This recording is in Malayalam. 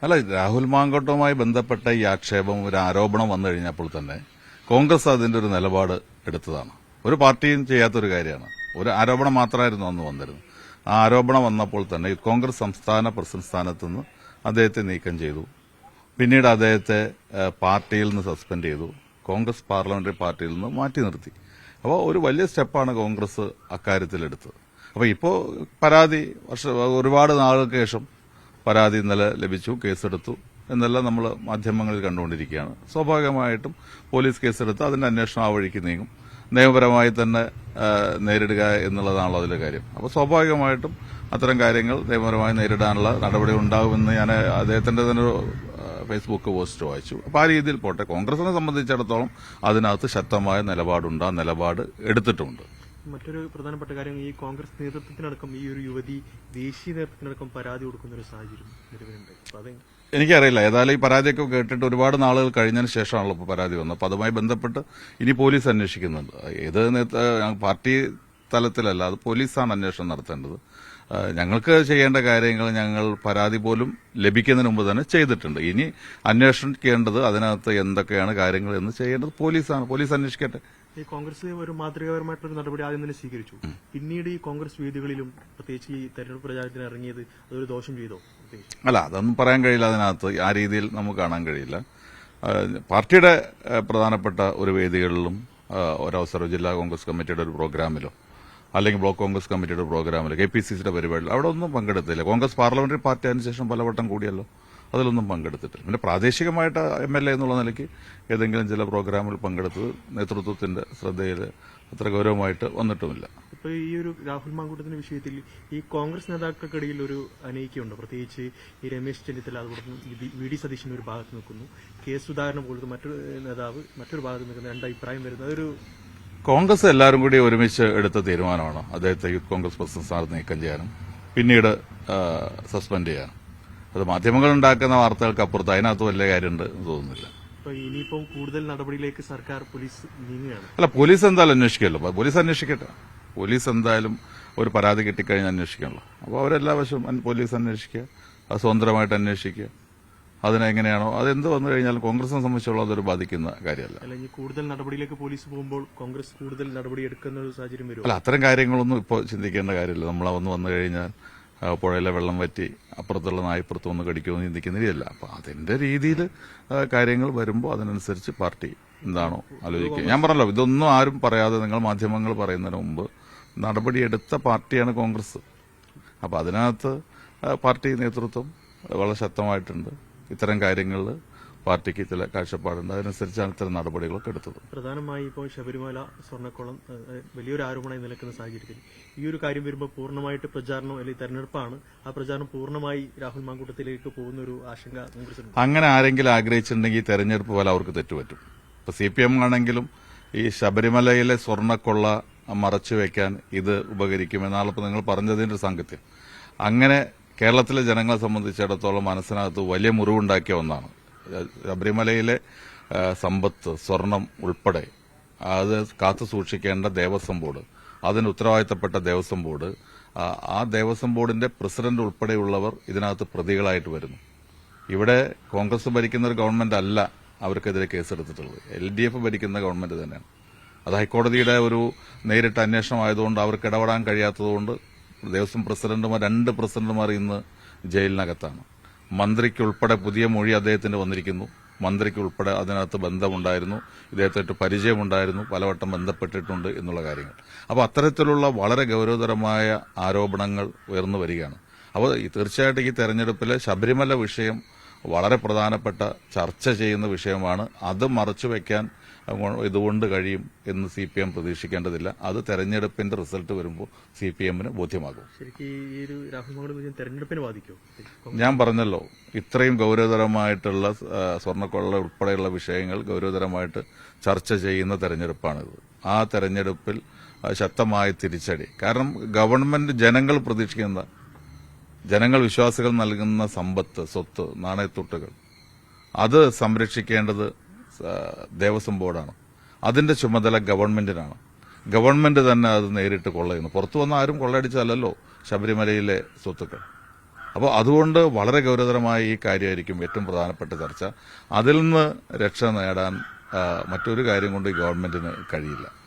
അല്ല, രാഹുൽ മാങ്കോട്ടുമായി ബന്ധപ്പെട്ട ഈ ആക്ഷേപം, ഒരു ആരോപണം വന്നു കഴിഞ്ഞപ്പോൾ തന്നെ കോൺഗ്രസ് അതിന്റെ ഒരു നിലപാട് എടുത്തതാണ്. ഒരു പാർട്ടിയും ചെയ്യാത്തൊരു കാര്യമാണ്. ഒരു ആരോപണം മാത്രമായിരുന്നു അന്ന് വന്നിരുന്നത്. ആ ആരോപണം വന്നപ്പോൾ തന്നെ കോൺഗ്രസ് സംസ്ഥാന പ്രസിഡന്റ് സ്ഥാനത്ത് നിന്ന് അദ്ദേഹത്തെ നീക്കം ചെയ്തു. പിന്നീട് അദ്ദേഹത്തെ പാർട്ടിയിൽ നിന്ന് സസ്പെൻഡ് ചെയ്തു. കോൺഗ്രസ് പാർലമെന്ററി പാർട്ടിയിൽ നിന്ന് മാറ്റി നിർത്തി. അപ്പോൾ ഒരു വലിയ സ്റ്റെപ്പാണ് കോൺഗ്രസ് അക്കാര്യത്തിലെടുത്തത്. അപ്പോൾ ഇപ്പോൾ പരാതി ഒരുപാട് നാളുകൾക്ക് ശേഷം പരാതി ഇന്നലെ ലഭിച്ചു, കേസെടുത്തു എന്നെല്ലാം നമ്മൾ മാധ്യമങ്ങളിൽ കണ്ടുകൊണ്ടിരിക്കുകയാണ്. സ്വാഭാവികമായിട്ടും പോലീസ് കേസെടുത്ത് അതിന്റെ അന്വേഷണം ആ വഴിക്ക് നീങ്ങും. നിയമപരമായി തന്നെ നേരിടുക എന്നുള്ളതാണല്ലോ അതിലെ കാര്യം. അപ്പോൾ സ്വാഭാവികമായിട്ടും അത്തരം കാര്യങ്ങൾ നിയമപരമായി നേരിടാനുള്ള നടപടി ഉണ്ടാകുമെന്ന് ഞാൻ അദ്ദേഹത്തിന്റെ തന്നെ ഒരു ഫേസ്ബുക്ക് പോസ്റ്റ് വായിച്ചു. അപ്പോൾ ആ രീതിയിൽ പോട്ടെ. കോൺഗ്രസിനെ സംബന്ധിച്ചിടത്തോളം അതിനകത്ത് ശക്തമായ നിലപാടുണ്ട്, ആ നിലപാട് എടുത്തിട്ടുണ്ട്. മറ്റൊരു പ്രധാനപ്പെട്ട കാര്യം, ഈ കോൺഗ്രസ് നേതൃത്വത്തിനടക്കം ഈ ഒരു യുവതി ദേശീയ നേതൃത്വത്തിനടക്കം പരാതി കൊടുക്കുന്ന ഒരു സാഹചര്യം നിലവിലുണ്ട്. എനിക്കറിയില്ല. ഏതായാലും ഈ പരാതിയൊക്കെ കേട്ടിട്ട് ഒരുപാട് നാളുകൾ കഴിഞ്ഞതിന് ശേഷമാണല്ലോ ഇപ്പോൾ പരാതി വന്നത്. അപ്പോൾ അതുമായി ബന്ധപ്പെട്ട് ഇനി പോലീസ് അന്വേഷിക്കുന്നുണ്ട്. ഏത് പാർട്ടി തലത്തിലല്ല, അത് പോലീസാണ് അന്വേഷണം നടത്തേണ്ടത്. ഞങ്ങൾക്ക് ചെയ്യേണ്ട കാര്യങ്ങൾ ഞങ്ങൾ പരാതി പോലും ലഭിക്കുന്നതിന് മുമ്പ് തന്നെ ചെയ്തിട്ടുണ്ട്. ഇനി അന്വേഷിക്കേണ്ടത് അതിനകത്ത് എന്തൊക്കെയാണ് കാര്യങ്ങൾ എന്ന് ചെയ്യേണ്ടത് പോലീസാണ്. പോലീസ് അന്വേഷിക്കട്ടെ. ഈ കോൺഗ്രസ് ഒരു മാതൃകാപരമായിട്ടൊരു നടപടി ആദ്യം തന്നെ സ്വീകരിച്ചു. പിന്നീട് ഈ കോൺഗ്രസ് വേദികളിലും പ്രത്യേകിച്ച് ഈ തെരഞ്ഞെടുപ്പ് പ്രചാരണത്തിന് ഇറങ്ങിയത് അതൊരു ദോഷം ചെയ്തോ? അല്ല, അതൊന്നും പറയാൻ കഴിയില്ല. അതിനകത്ത് ആ രീതിയിൽ നമുക്ക് കാണാൻ കഴിയില്ല. പാർട്ടിയുടെ പ്രധാനപ്പെട്ട ഒരു വേദികളിലും ഒരവസരം ജില്ലാ കോൺഗ്രസ് കമ്മിറ്റിയുടെ ഒരു പ്രോഗ്രാമിലോ അല്ലെങ്കിൽ ബ്ലോക്ക് കോൺഗ്രസ് കമ്മിറ്റിയുടെ പ്രോഗ്രാമിലോ KPCCയുടെ പരിപാടിയിൽ അവിടെ ഒന്നും പങ്കെടുത്തില്ല. കോൺഗ്രസ് പാർലമെന്ററി പാർട്ടി അതിനുശേഷം പലവട്ടം കൂടിയല്ലോ, അതിലൊന്നും പങ്കെടുത്തിട്ടില്ല. പിന്നെ പ്രാദേശികമായിട്ട് MLA എന്നുള്ള നിലയ്ക്ക് ഏതെങ്കിലും ചില പ്രോഗ്രാമിൽ പങ്കെടുത്തത് നേതൃത്വത്തിന്റെ ശ്രദ്ധയിൽ അത്ര ഗൗരവമായിട്ട് വന്നിട്ടുമില്ല. ഇപ്പൊ ഈ ഒരു രാഹുൽ മാങ്കൂട്ടത്തിന്റെ വിഷയത്തിൽ ഈ കോൺഗ്രസ് നേതാക്കൾക്കിടയിൽ ഒരു അനൈക്യമുണ്ട്. പ്രത്യേകിച്ച് ഈ രമേശ് ചെന്നിത്തല, അതുപോലെ VD സതീശൻ ഒരു ഭാഗത്ത് നിൽക്കുന്നു, K സുധാകരൻ പോലത്തെ മറ്റൊരു നേതാവ് മറ്റൊരു ഭാഗത്ത് നിൽക്കുന്ന രണ്ട് അഭിപ്രായം വരുന്നത്. അതൊരു കോൺഗ്രസ് എല്ലാവരും കൂടി ഒരുമിച്ച് എടുത്ത തീരുമാനമാണ് അദ്ദേഹത്തെ യൂത്ത് കോൺഗ്രസ് പ്രസിഡന്റ് സ്ഥാനത്ത് നീക്കം ചെയ്യാനും പിന്നീട് സസ്പെൻഡ് ചെയ്യാനും. അത് മാധ്യമങ്ങൾ ഉണ്ടാക്കുന്ന വാർത്തകൾക്ക് അപ്പുറത്ത് അതിനകത്ത് വലിയ കാര്യമുണ്ട് എന്ന് തോന്നുന്നില്ല. ഇനിയിപ്പം കൂടുതൽ നടപടിയിലേക്ക് സർക്കാർ പോലീസ് നീങ്ങുകയാണ്. അല്ല, പോലീസ് എന്തായാലും അന്വേഷിക്കല്ലോ. പോലീസ് അന്വേഷിക്കട്ടെ. പോലീസ് എന്തായാലും ഒരു പരാതി കിട്ടിക്കഴിഞ്ഞാൽ അന്വേഷിക്കണല്ലോ. അപ്പോൾ അവരെല്ലാ വശവും പോലീസ് അന്വേഷിക്കുക, അത് സ്വതന്ത്രമായിട്ട് അന്വേഷിക്കുക. അതിനെങ്ങനെയാണോ അതെന്ത് വന്നു കഴിഞ്ഞാലും കോൺഗ്രസിനെ സംബന്ധിച്ചുള്ള അതൊരു ബാധിക്കുന്ന കാര്യമല്ല. അല്ലെങ്കിൽ കൂടുതൽ നടപടിയിലേക്ക് പോലീസ് പോകുമ്പോൾ കോൺഗ്രസ് കൂടുതൽ നടപടി എടുക്കുന്ന ഒരു സാഹചര്യം വരും. അല്ല, അത്തരം കാര്യങ്ങളൊന്നും ഇപ്പോൾ ചിന്തിക്കേണ്ട കാര്യമില്ല. നമ്മളൊന്ന് വന്നു കഴിഞ്ഞാൽ പുഴയിലെ വെള്ളം വറ്റി അപ്പുറത്തുള്ള നായപ്പുറത്ത് ഒന്ന് കടിക്കുമെന്ന് ചിന്തിക്കുന്നില്ല. അപ്പോൾ അതിന്റെ രീതിയിൽ കാര്യങ്ങൾ വരുമ്പോൾ അതിനനുസരിച്ച് പാർട്ടി എന്താണോ ആലോചിക്കുക. ഞാൻ പറഞ്ഞല്ലോ, ഇതൊന്നും ആരും പറയാതെ നിങ്ങൾ മാധ്യമങ്ങൾ പറയുന്നതിന് മുമ്പ് നടപടിയെടുത്ത പാർട്ടിയാണ് കോൺഗ്രസ്. അപ്പോൾ അതിനകത്ത് പാർട്ടി നേതൃത്വം വളരെ ശക്തമായിട്ടുണ്ട്. ഇത്തരം കാര്യങ്ങളിൽ പാർട്ടിക്ക് ചില കാഴ്ചപ്പാടുണ്ട്. അതിനനുസരിച്ചാണ് ഇത്തരം നടപടികളൊക്കെ എടുത്തത്. പ്രധാനമായി ഇപ്പോൾ ശബരിമല സ്വർണ്ണക്കുളം വലിയൊരു ആരോപണമായി നിൽക്കുന്ന സാഹചര്യത്തിൽ ഈ ഒരു കാര്യം വരുമ്പോൾ പൂർണ്ണമായിട്ട് പ്രചാരണം അല്ലെങ്കിൽ തെരഞ്ഞെടുപ്പാണ്, ആ പ്രചാരണം പൂർണ്ണമായി രാഹുൽ മാങ്കൂട്ടത്തിലേക്ക് പോകുന്ന ഒരു ആശങ്ക കോൺഗ്രസ്. അങ്ങനെ ആരെങ്കിലും ആഗ്രഹിച്ചിട്ടുണ്ടെങ്കിൽ തെരഞ്ഞെടുപ്പ് പോലെ അവർക്ക് തെറ്റുപറ്റും. ഇപ്പൊ CPM ആണെങ്കിലും ഈ ശബരിമലയിലെ സ്വർണ്ണക്കൊള്ള മറച്ചുവെക്കാൻ ഇത് ഉപകരിക്കുമെന്നാണ് ഇപ്പോൾ നിങ്ങൾ പറഞ്ഞതിന്റെ ഒരു സാങ്കത്യം. അങ്ങനെ കേരളത്തിലെ ജനങ്ങളെ സംബന്ധിച്ചിടത്തോളം മനസ്സിനകത്ത് വലിയ മുറിവുണ്ടാക്കിയ ഒന്നാണ് ശബരിമലയിലെ സമ്പത്ത്, സ്വർണം ഉൾപ്പെടെ അത് കാത്തു സൂക്ഷിക്കേണ്ട ദേവസ്വം ബോർഡ്, അതിന് ഉത്തരവാദിത്തപ്പെട്ട ദേവസ്വം ബോർഡ്, ആ ദേവസ്വം ബോർഡിന്റെ പ്രസിഡന്റ് ഉൾപ്പെടെയുള്ളവർ ഇതിനകത്ത് പ്രതികളായിട്ട് വരുന്നു. ഇവിടെ കോൺഗ്രസ് ഭരിക്കുന്ന ഒരു ഗവൺമെന്റ് അല്ല അവർക്കെതിരെ കേസെടുത്തിട്ടുള്ളത്. LDF ഭരിക്കുന്ന ഗവൺമെന്റ് തന്നെയാണ്. അത് ഹൈക്കോടതിയുടെ ഒരു നേരിട്ട് അന്വേഷണമായതുകൊണ്ട് അവർക്ക് ഇടപെടാൻ കഴിയാത്തതുകൊണ്ട് ദേവസ്വം പ്രസിഡന്റുമാർ, 2 പ്രസിഡന്റുമാർ ഇന്ന് ജയിലിനകത്താണ്. മന്ത്രിക്കുൾപ്പെടെ പുതിയ മൊഴി അദ്ദേഹത്തിന് വന്നിരിക്കുന്നു. മന്ത്രിക്കുൾപ്പെടെ അതിനകത്ത് ബന്ധമുണ്ടായിരുന്നു, ഇദ്ദേഹത്തെ പരിചയമുണ്ടായിരുന്നു, പലവട്ടം ബന്ധപ്പെട്ടിട്ടുണ്ട് എന്നുള്ള കാര്യങ്ങൾ. അപ്പോൾ അത്തരത്തിലുള്ള വളരെ ഗൌരവതരമായ ആരോപണങ്ങൾ ഉയർന്നു വരികയാണ്. അപ്പോൾ തീർച്ചയായിട്ടും ഈ തെരഞ്ഞെടുപ്പിലെ ശബരിമല വിഷയം വളരെ പ്രധാനപ്പെട്ട ചർച്ച ചെയ്യുന്ന വിഷയമാണ്. അത് മറച്ചുവെക്കാൻ ഇതുകൊണ്ട് കഴിയും എന്ന് CPM പ്രതീക്ഷിക്കേണ്ടതില്ല. അത് തെരഞ്ഞെടുപ്പിന്റെ റിസൾട്ട് വരുമ്പോൾ CPMന് ബോധ്യമാകും. ഞാൻ പറഞ്ഞല്ലോ, ഇത്രയും ഗൌരവതരമായിട്ടുള്ള സ്വർണ്ണക്കൊള്ള ഉൾപ്പെടെയുള്ള വിഷയങ്ങൾ ഗൌരവതരമായിട്ട് ചർച്ച ചെയ്യുന്ന തെരഞ്ഞെടുപ്പാണിത്. ആ തെരഞ്ഞെടുപ്പിൽ ശക്തമായ തിരിച്ചടി. കാരണം ഗവൺമെന്റ് ജനങ്ങൾ പ്രതീക്ഷിക്കുന്ന, ജനങ്ങൾ വിശ്വാസികൾ നൽകുന്ന സമ്പത്ത്, സ്വത്ത്, നാണയത്തുട്ടുകൾ അത് സംരക്ഷിക്കേണ്ടത് ദേവസ്വം ബോർഡാണ്. അതിന്റെ ചുമതല ഗവൺമെന്റിനാണ്. ഗവൺമെന്റ് തന്നെ അത് നേരിട്ട് കൊള്ളയുന്നു. പുറത്തു വന്ന ആരും കൊള്ളയടിച്ചല്ലോ ശബരിമലയിലെ സ്വത്തുക്കൾ. അപ്പോൾ അതുകൊണ്ട് വളരെ ഗൗരവതരമായ ഈ കാര്യമായിരിക്കും ഏറ്റവും പ്രധാനപ്പെട്ട ചർച്ച. അതിൽ നിന്ന് രക്ഷ നേടാൻ മറ്റൊരു കാര്യം കൊണ്ട് ഈ ഗവൺമെന്റിന് കഴിയില്ല.